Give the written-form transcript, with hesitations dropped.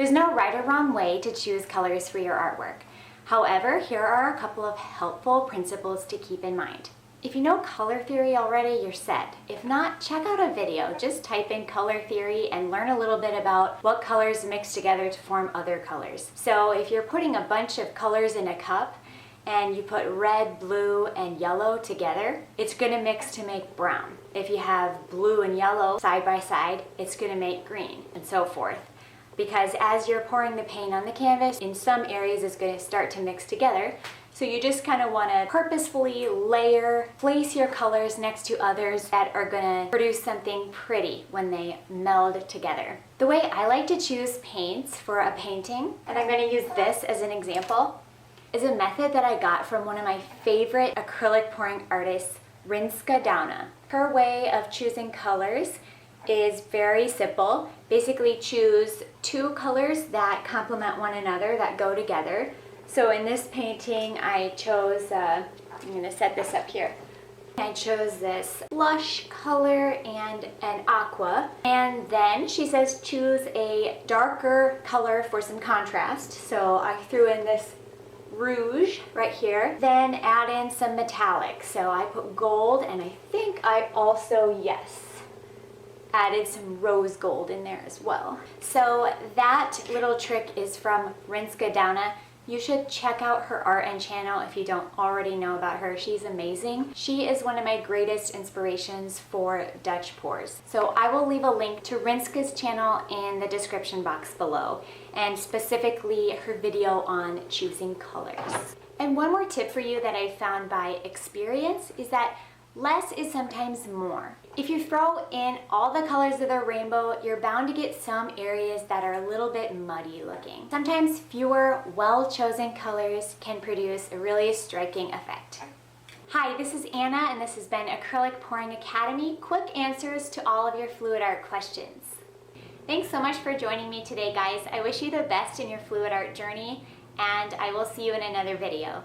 There's no right or wrong way to choose colors for your artwork. However, here are a couple of helpful principles to keep in mind. If you know color theory already, you're set. If not, check out a video. Just type in color theory and learn a little bit about what colors mix together to form other colors. So if you're putting a bunch of colors in a cup and you put red, blue, and yellow together, it's gonna mix to make brown. If you have blue and yellow side by side, it's gonna make green, and so forth. Because as you're pouring the paint on the canvas, in some areas it's gonna start to mix together. So you just kind of want to purposefully layer, place your colors next to others that are going to produce something pretty when they meld together. The way I like to choose paints for a painting, and I'm going to use this as an example, is a method that I got from one of my favorite acrylic pouring artists, Rinske Douna. Her way of choosing colors is very simple. Basically choose two colors that complement one another, that go together. So in this painting, I chose, I'm going to set this up here. I chose this blush color and an aqua. And then she says choose a darker color for some contrast. So I threw in this rouge right here. Then add in some metallics. So I put gold, and I think I also, added some rose gold in there as well. So that little trick is from Rinske Douna. You should check out her art and channel if you don't already know about her. She's amazing. She is one of my greatest inspirations for Dutch pours. So I will leave a link to Rinske's channel in the description box below, and specifically her video on choosing colors. And one more tip for you that I found by experience is that less is sometimes more. If you throw in all the colors of the rainbow, you're bound to get some areas that are a little bit muddy looking. Sometimes fewer, well-chosen colors can produce a really striking effect. Hi, this is Anna, and this has been Acrylic Pouring Academy, quick answers to all of your fluid art questions. Thanks so much for joining me today, guys. I wish you the best in your fluid art journey, and I will see you in another video.